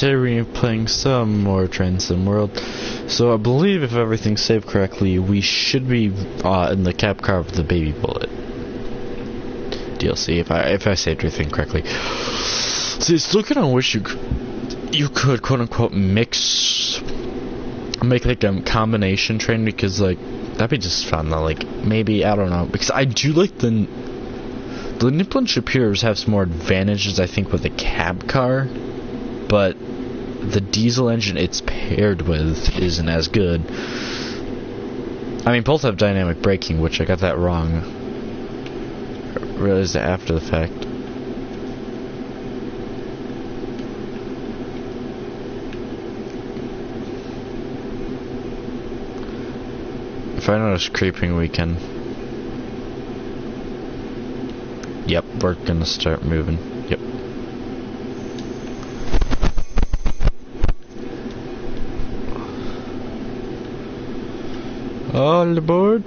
considering playing some more Train Sim World. So I believe if everything's saved correctly, we should be in the cab car of the Baby Bullet DLC. If I saved everything correctly. So it's looking on which you could quote unquote make like a combination train, because like that'd be just fun though. Like maybe, I don't know, because I do like the Nippon Shapiros have some more advantages I think with the cab car, but the diesel engine it's paired with isn't as good. I mean, both have dynamic braking, which I got that wrong. I realized that after the fact. If I notice creeping, we can... Yep, we're gonna start moving. Yep. All aboard.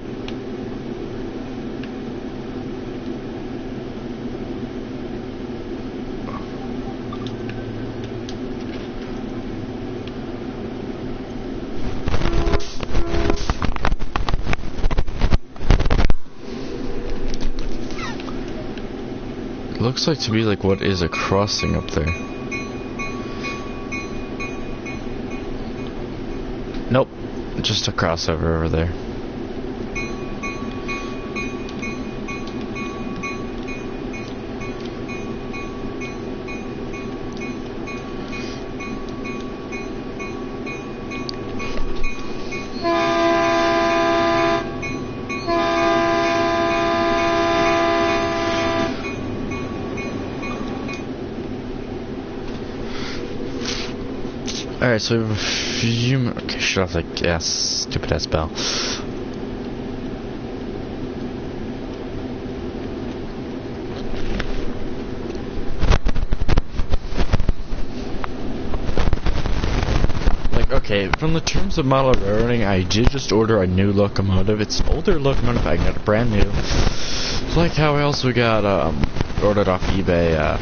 Looks like to be like what is a crossing up there. Nope, just a crossover over there. Alright, so we have a few... Okay, shut off the gas, stupid ass bell. Like, okay, from the terms of model railroading, I did just order a new locomotive. It's an older locomotive, I got it brand new. Like how I also got, ordered off eBay,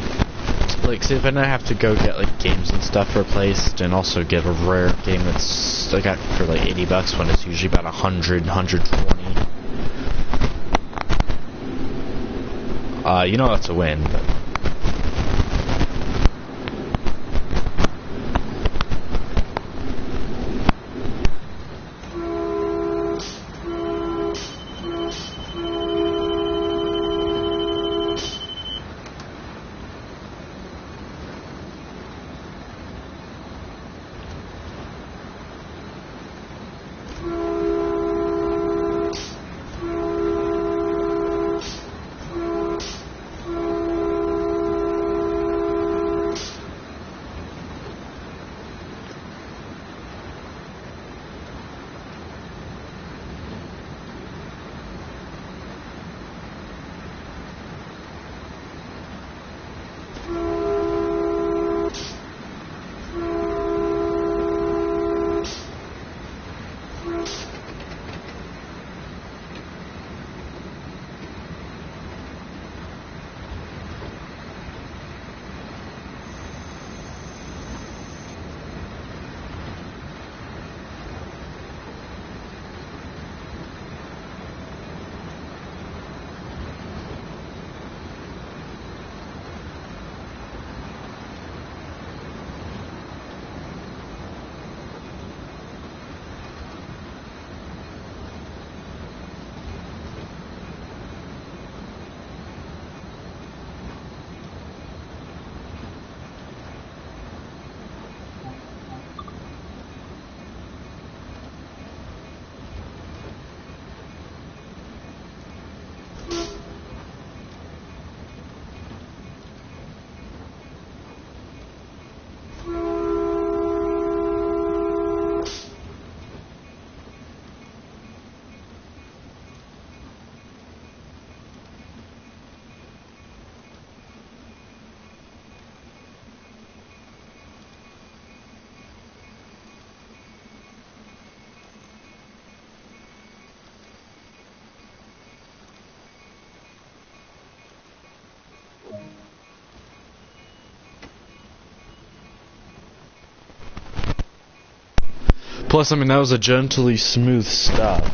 like, see if I don't have to go get, like, games and stuff replaced, and also get a rare game that's, I got for, like, $80 when it's usually about 100, 120. You know that's a win, but... Plus, I mean, that was a gently smooth stop.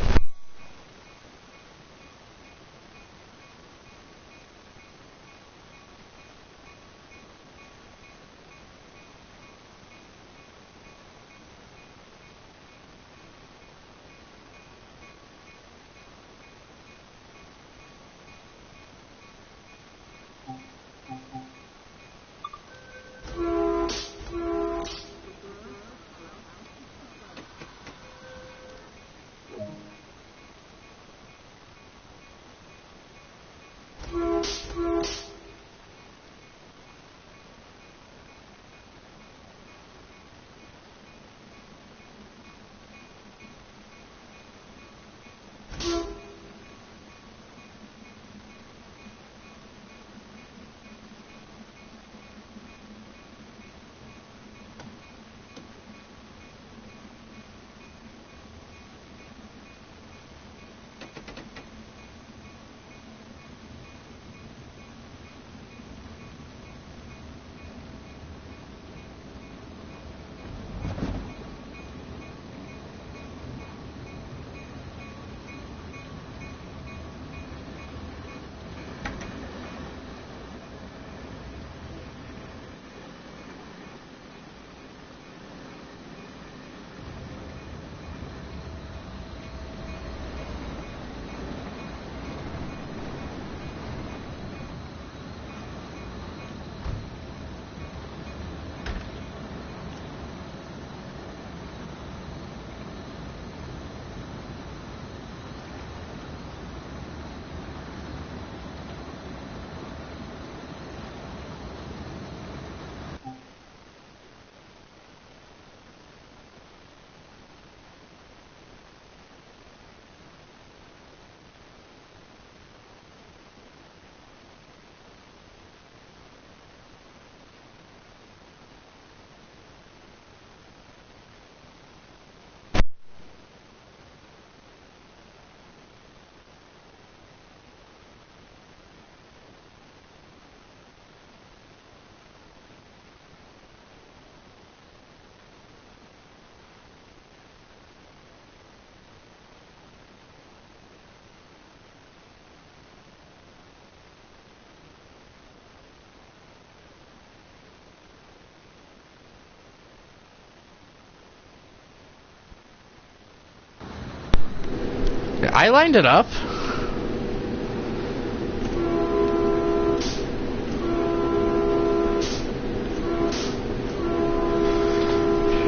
I lined it up.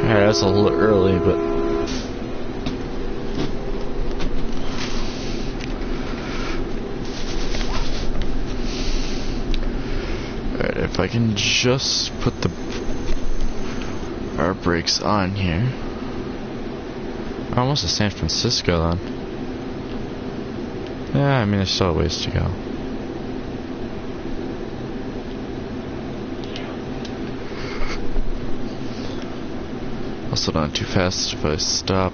Alright, that's a little early, but alright, if I can just put our brakes on here. Almost to San Francisco then. Yeah, I mean, there's still a ways to go. Also not too fast if I stop.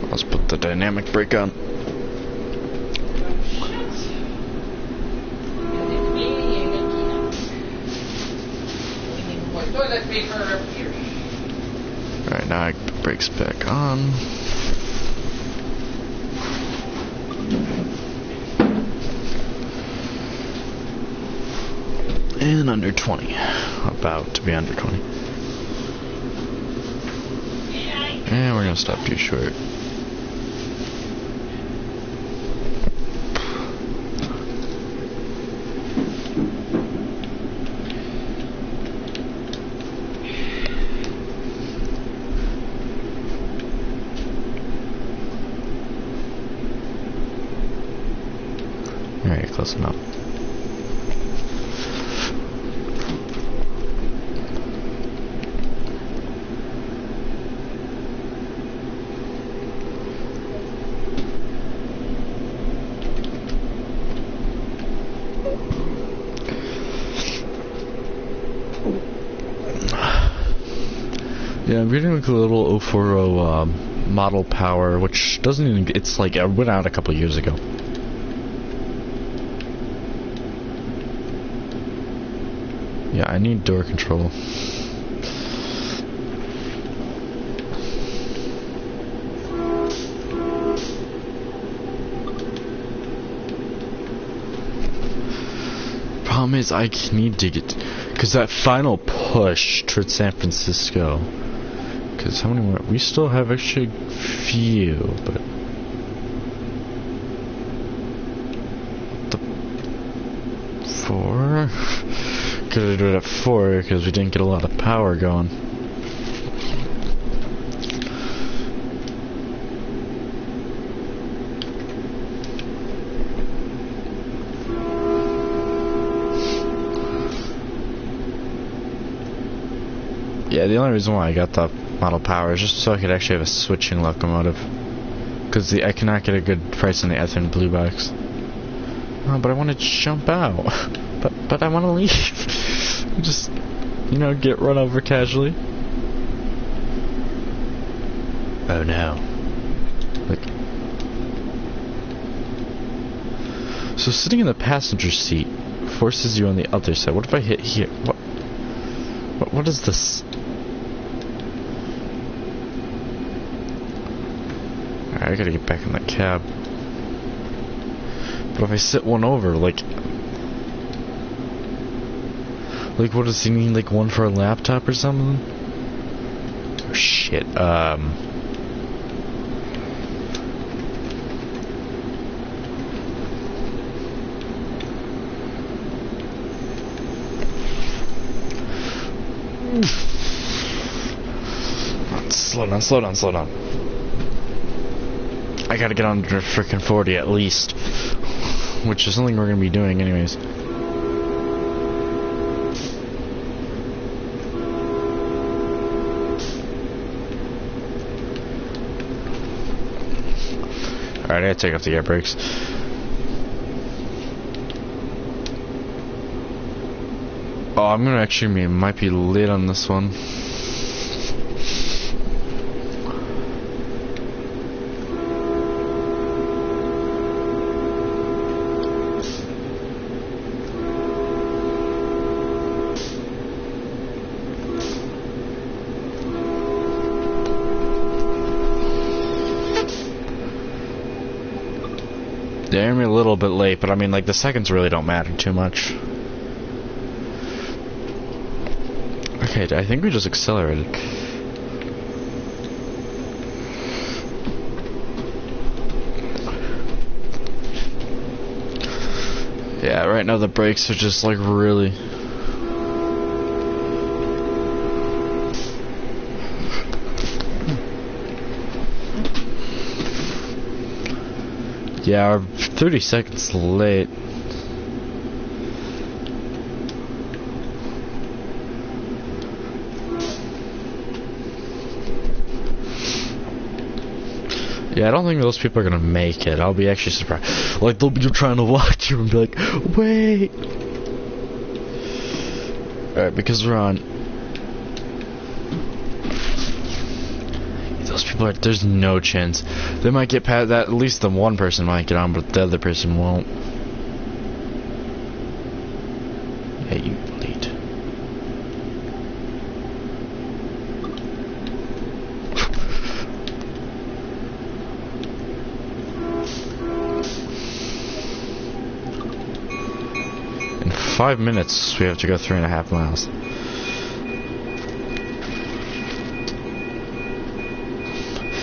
Let's put the dynamic brake on. Alright, now I put brakes back on. And under 20. About to be under 20. And we're gonna stop too short. Alright, close enough. Yeah, I'm getting like a little 040 model power, which doesn't even, it's like, it went out a couple years ago. Yeah, I need door control. Problem is, I need to get, because that final push towards San Francisco, because how many more, we still have actually a few, but the 4, could do it at 4 because we didn't get a lot of power going. Yeah, the only reason why I got the model power is just so I could actually have a switching locomotive. Because I cannot get a good price on the Ethan Blue Box. Oh, but I want to jump out. But I want to leave. Just, you know, get run over casually. Oh no. Like. So sitting in the passenger seat forces you on the other side. What if I hit here? What is this? Alright, I gotta get back in the cab. But if I sit one over, like what does he need, like one for a laptop or something? Oh shit, Slow down. I gotta get under frickin' 40 at least. Which is something we're gonna be doing anyways. Alright, I gotta take off the air brakes. Oh, I'm gonna actually might be late on this one. Yeah, I'm a little bit late, but I mean, like, the seconds really don't matter too much. Okay, I think we just accelerated. Yeah, right now the brakes are just, like, really... Yeah, we're 30 seconds late. Yeah, I don't think those people are gonna make it. I'll be actually surprised. Like, they'll be trying to watch you and be like, wait! Alright, because we're on... Those people are... There's no chance. They might get past that. At least the one person might get on, but the other person won't. Yeah, you bleed. In 5 minutes, we have to go 3.5 miles.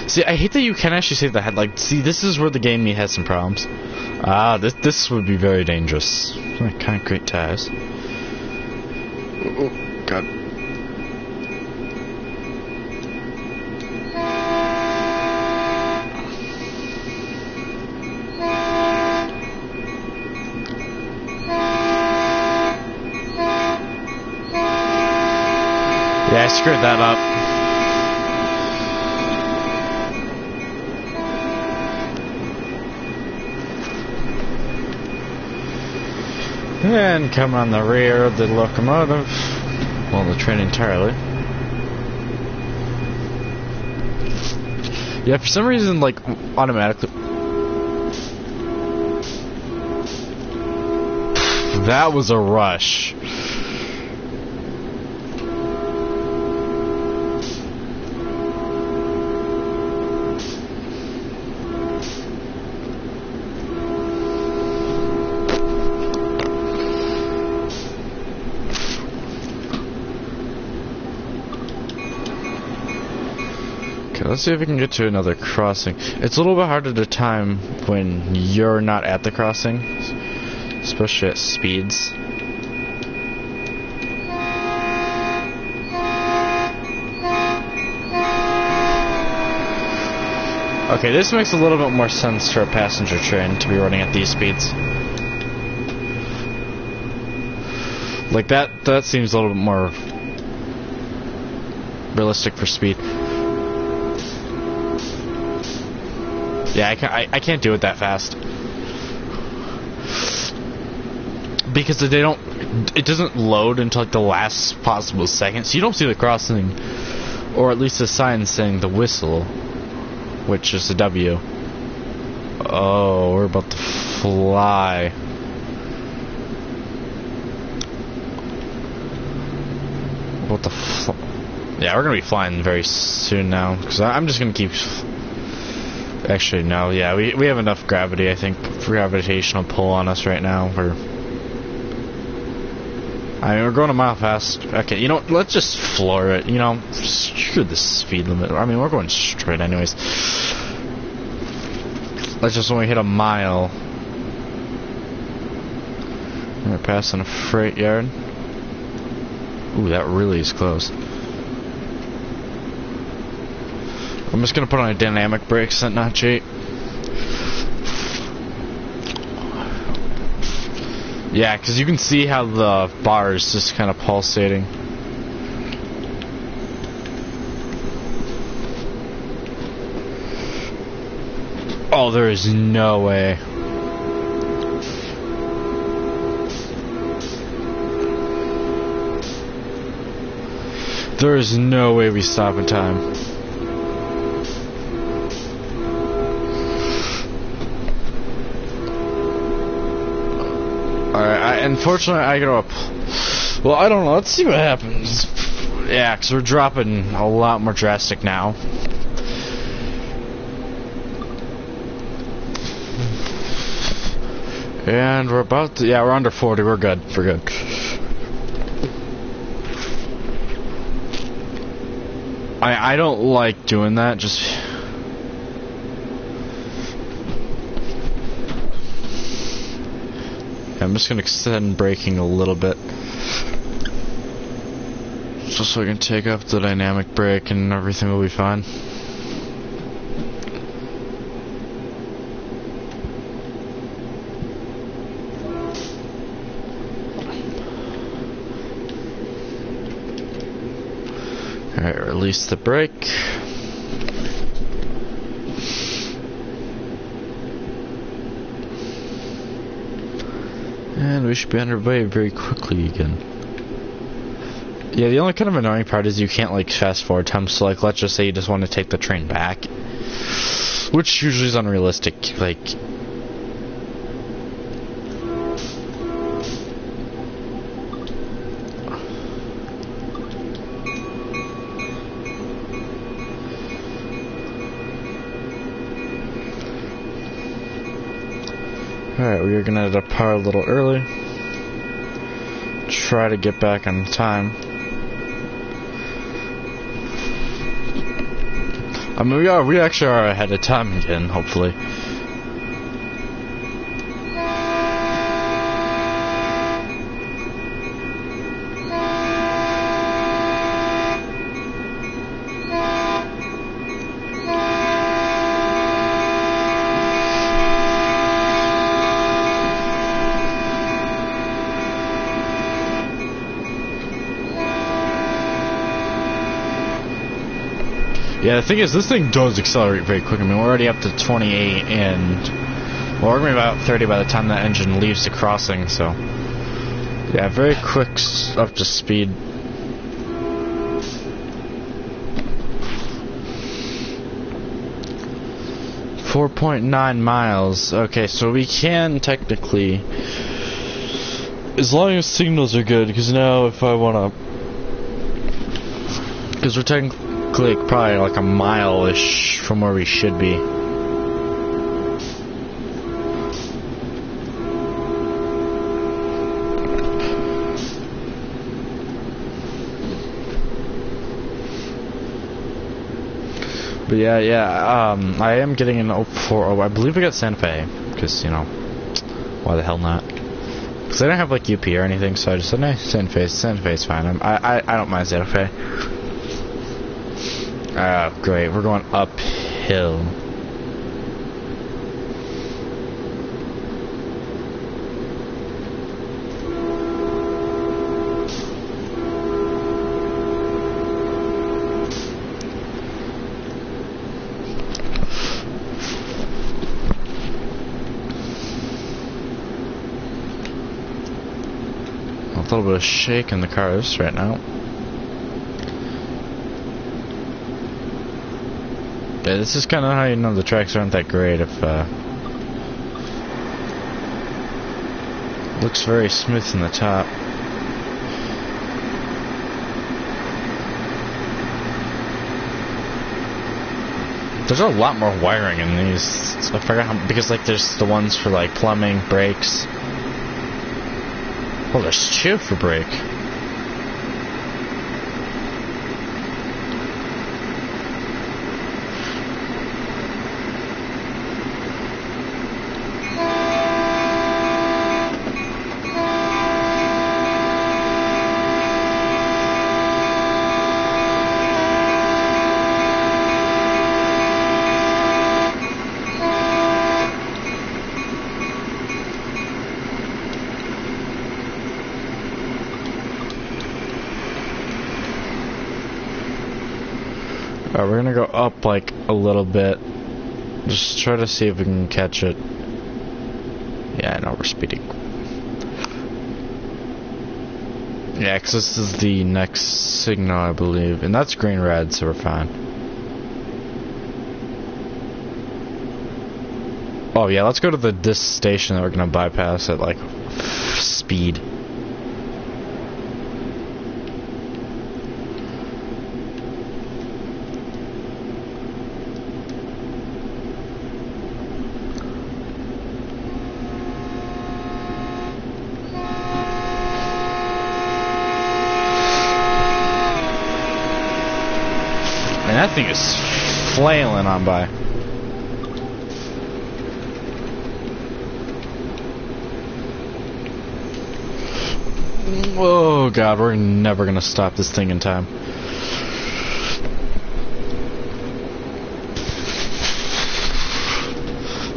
See, I hate that you can actually save the head. Like, see, this is where the game has some problems. This would be very dangerous. Like, concrete tires. Oh, God. Yeah, I screwed that up. And come on the rear of the locomotive. Well, the train entirely. Yeah, for some reason, like, automatically... That was a rush. Let's see if we can get to another crossing. It's a little bit harder to time when you're not at the crossing, especially at speeds. Okay, this makes a little bit more sense for a passenger train to be running at these speeds. Like that seems a little bit more realistic for speed. Yeah, I can't do it that fast because it doesn't load until like the last possible second, so you don't see the crossing, or at least a sign saying the whistle, which is the W. Oh, we're about to fly. What the yeah, we're gonna be flying very soon now, because I'm just gonna keep... Actually, no, yeah, we have enough gravity, I think, gravitational pull on us right now. We're going a mile fast. Okay, you know, let's just floor it, you know, screw the speed limit. I mean, we're going straight anyways. Let's just only hit a mile. We're passing a freight yard. Ooh, that really is close. I'm just gonna put on a dynamic brakes at notch 8. Yeah, because you can see how the bar is just kind of pulsating. Oh, there is no way. There is no way we stop in time. Unfortunately, I go up. Well, I don't know. Let's see what happens. Yeah, because we're dropping a lot more drastic now. And we're about to... Yeah, we're under 40. We're good. We're good. I don't like doing that. Just... I'm just going to extend braking a little bit, just so I can take up the dynamic brake and everything will be fine. Alright, release the brake. And we should be underway very quickly again. Yeah, the only kind of annoying part is you can't like fast forward time. So like, let's just say you just want to take the train back, which usually is unrealistic. Like, alright, we are gonna depart a little early. Try to get back on time. I mean, we actually are ahead of time again, hopefully. Yeah, the thing is, this thing does accelerate very quick. I mean, we're already up to 28, and well, we're going to be about 30 by the time that engine leaves the crossing, so... Yeah, very quick up to speed. 4.9 miles. Okay, so we can technically, as long as signals are good, because now if I want to, because we're technically probably like a mile-ish from where we should be. But yeah, I am getting an 04. I believe I got Santa Fe, because, you know, why the hell not? Because I don't have, like, UP or anything, so I just said, nah, Santa Fe's fine. I don't mind Santa Fe. Great, we're going uphill. A little bit of shake in the cars right now. Yeah, this is kind of how you know the tracks aren't that great. If looks very smooth in the top. There's a lot more wiring in these. I forgot how, because like there's the ones for like plumbing, brakes. Well, there's two for brake. Alright, we're gonna go up like a little bit. Just try to see if we can catch it. Yeah, no, we're speeding. Yeah, because this is the next signal, I believe. And that's green red, so we're fine. Oh yeah, let's go to this station that we're gonna bypass at like speed. That thing is flailing on by. Oh god, we're never gonna stop this thing in time.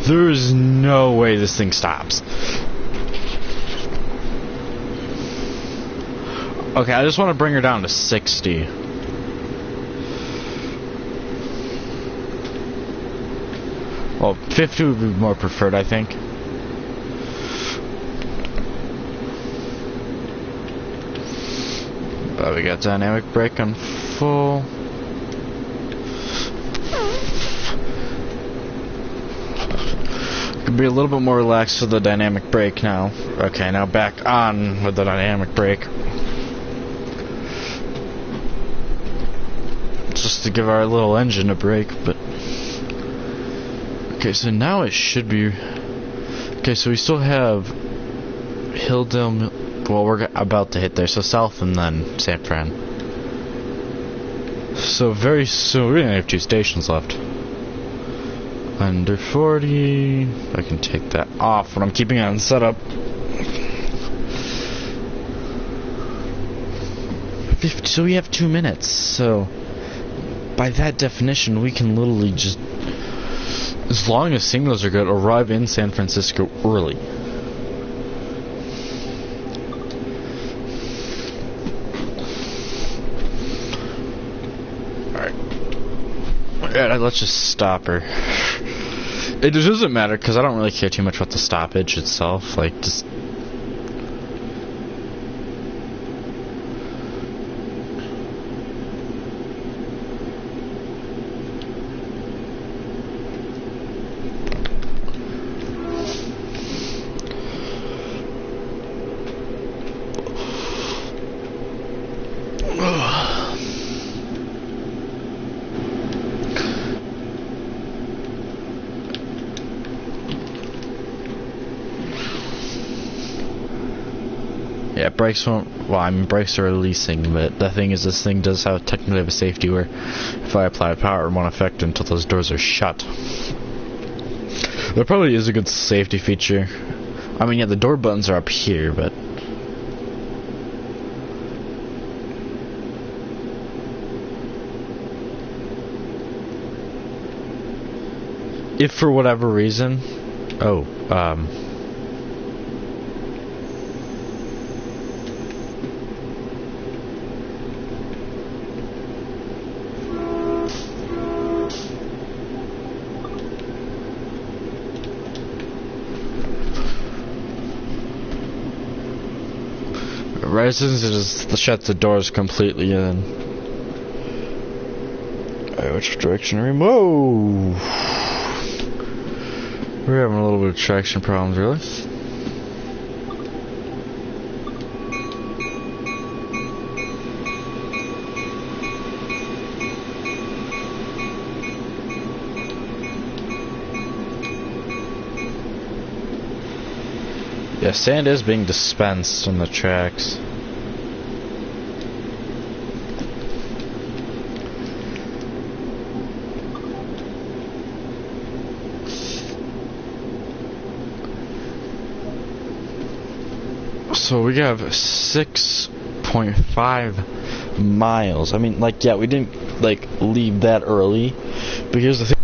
There is no way this thing stops. Okay, I just want to bring her down to 60. Well, 50 would be more preferred, I think. We got dynamic brake on full. Could be a little bit more relaxed with the dynamic brake now. Okay, now back on with the dynamic brake. Just to give our little engine a break, but... Okay, so now it should be... Okay, so we still have Hilldale... Well, we're about to hit there, so South and then San Fran. So very soon, we only have 2 stations left. Under 40... I can take that off when I'm keeping it on setup. 50, so we have 2 minutes, so... By that definition, we can literally just... As long as signals are good, arrive in San Francisco early. Alright, let's just stop her. It just doesn't matter, because I don't really care too much about the stoppage itself. Like, just... brakes won't. Well, I mean, brakes are releasing, but the thing is, this thing does have technically have a safety where if I apply power, it won't affect until those doors are shut. That probably is a good safety feature. I mean, yeah, the door buttons are up here, but. If for whatever reason. Oh, right since it just shuts the doors completely in. Alright, which direction are we? Whoa! We're having a little bit of traction problems, really. Yeah, sand is being dispensed on the tracks. So we have 6.5 miles. I mean, like, yeah, we didn't, like, leave that early. But here's the thing.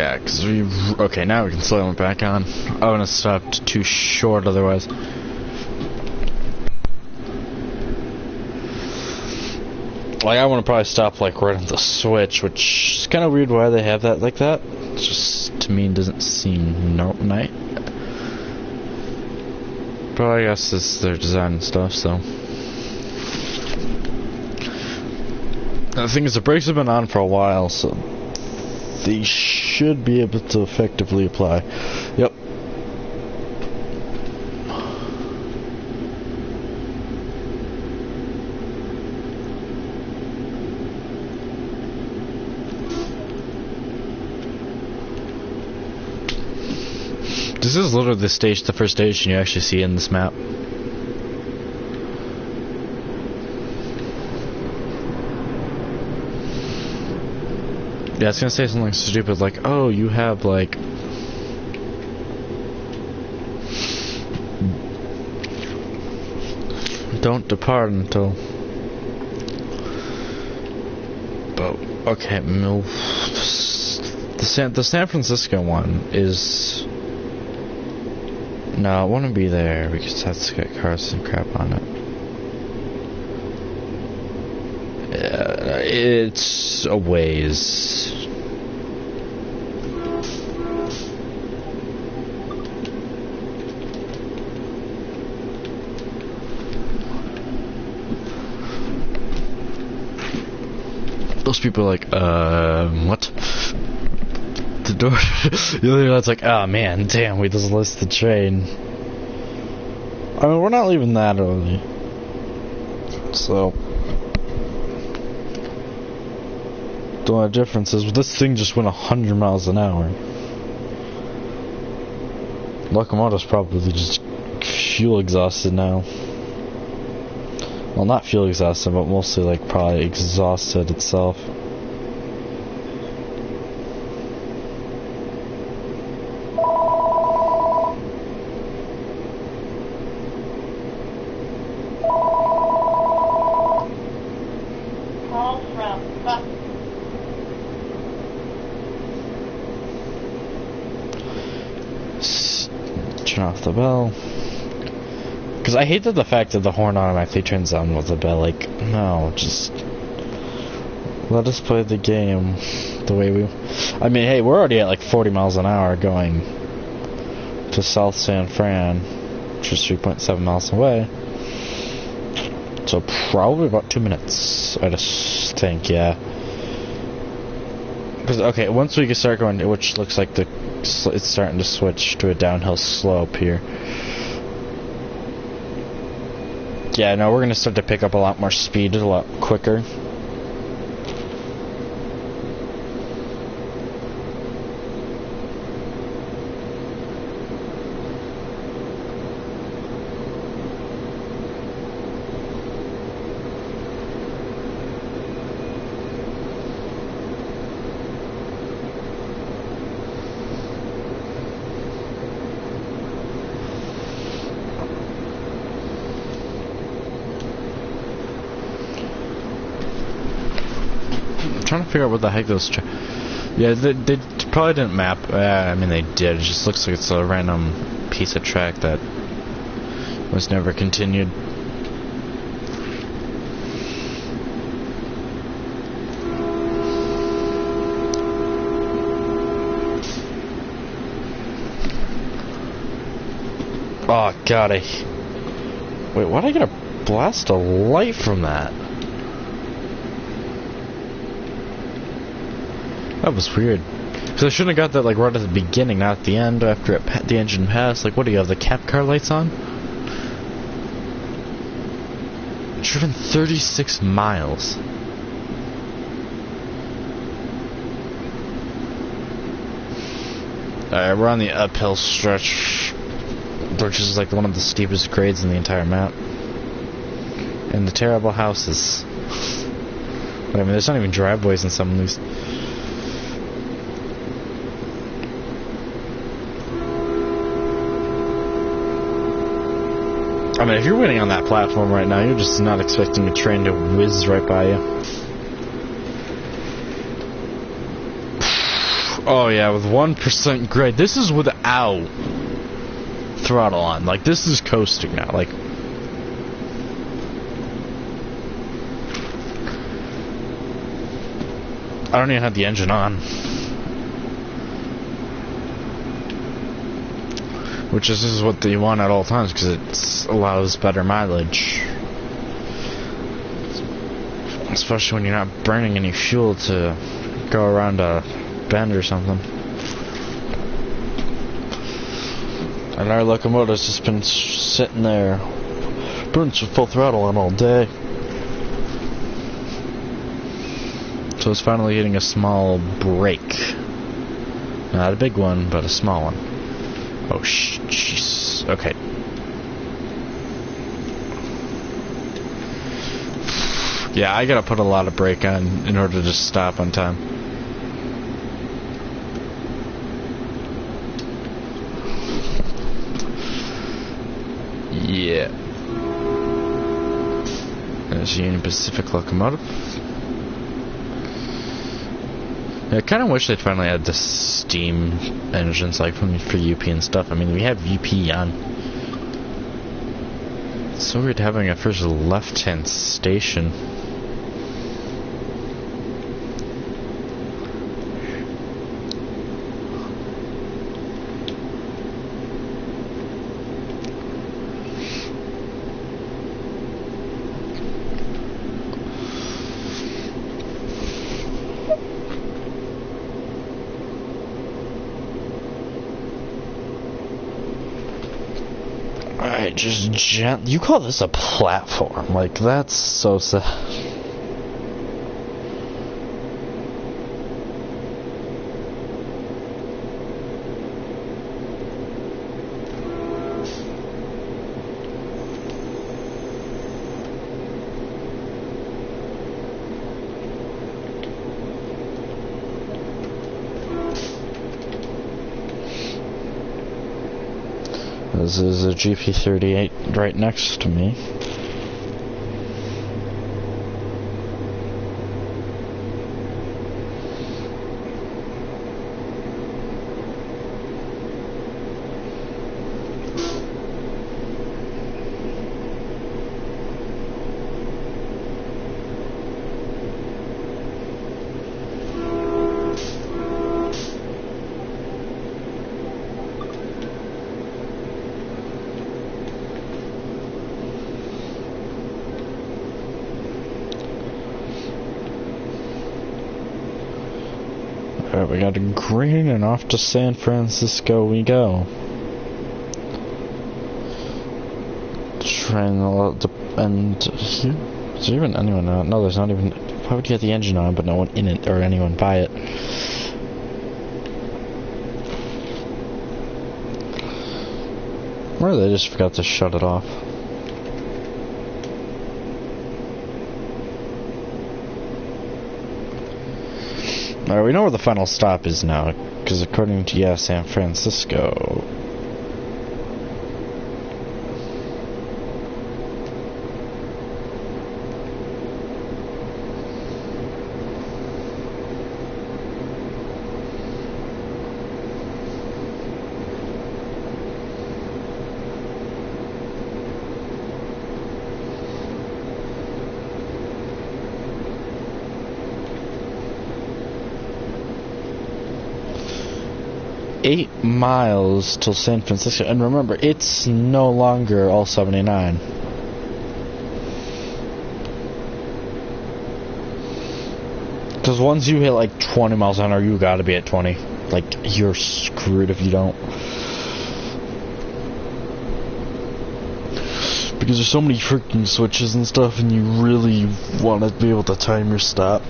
Yeah, because we... Okay, now we can slow it back on. I wouldn't have stopped too short otherwise. Like, I want to probably stop, like, right at the switch, which is kind of weird why they have that like that. It's just, to me, it doesn't seem right. But I guess it's their design and stuff, so... The thing is, the brakes have been on for a while, so... They should be able to effectively apply. Yep. This is literally the first station you actually see in this map. Yeah, it's gonna say something stupid like, oh, you have like... Don't depart until... But, okay, the San Francisco one is... No, it wouldn't be there because that's got cars and crap on it. Yeah, it's a ways. Those people are like, what? The door. The other guy's like, oh man, damn, we just lost the train. I mean, we're not leaving that early. So. The only difference is this thing just went 100 miles an hour. Locomotive's probably just fuel exhausted now. Well, not fuel exhausted, but mostly like probably exhausted itself. Turn off the bell. Because I hate the fact that the horn automatically turns on with the bell. Like, no, just let us play the game the way we... I mean, hey, we're already at like 40 miles an hour going to South San Fran, which is 3.7 miles away. So probably about 2 minutes, I just think, yeah. Because, okay, once we can start going, which looks like it's starting to switch to a downhill slope here. Yeah, no, we're going to start to pick up a lot more speed, a lot quicker. Trying to figure out what the heck those... Yeah, they probably didn't map. I mean, they did. It just looks like it's a random piece of track that was never continued. Oh, God, Wait, why'd I get a blast of light from that? That was weird. Because I shouldn't have got that like right at the beginning, not at the end after the engine passed. Like, what do you have, the cab car lights on? Driven 36 miles. Alright, we're on the uphill stretch, which is like one of the steepest grades in the entire map. And the terrible houses. But I mean, there's not even driveways in some of these. I mean, if you're waiting on that platform right now, you're just not expecting a train to whiz right by you. Oh yeah, with 1% grade. This is without throttle on. Like, this is coasting now. Like, I don't even have the engine on. Which is what you want at all times, because it allows better mileage. Especially when you're not burning any fuel to go around a bend or something. And our locomotive's just been sitting there, burning some full throttle on all day. So it's finally hitting a small break. Not a big one, but a small one. Oh, jeez. Okay. Yeah, I gotta put a lot of brake on in order to stop on time. Yeah. There's a Union Pacific locomotive. Yeah, I kind of wish they'd finally had the steam engines, like for UP and stuff. I mean, we have UP on. It's so weird having a first left-hand station. Alright, just you call this a platform? Like, that's so sad. This is a GP38 right next to me. Alright, we got a green and off to San Francisco we go. Trying and here? Is there even anyone out? No, there's not even. Why would you get the engine on but no one in it or anyone by it? Or they just forgot to shut it off. Alright, we know where the final stop is now, because according to San Francisco. $8 miles till San Francisco, and remember, it's no longer all 79. Because once you hit like 20 miles an hour, you gotta be at 20. Like, you're screwed if you don't. Because there's so many freaking switches and stuff, and you really want to be able to time your stop.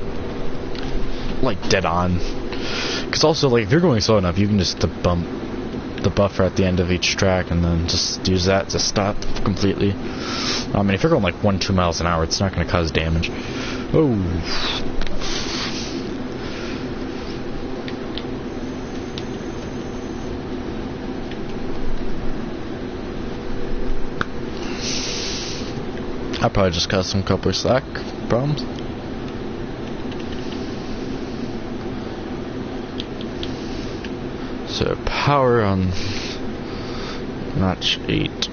Like, dead on. Because also, like, if you're going slow enough, you can just bump the buffer at the end of each track and then just use that to stop completely. I mean, if you're going like 1-2 miles an hour, it's not going to cause damage. Oh. I probably just caused some coupler slack problems. So power on match 8.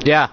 Yeah.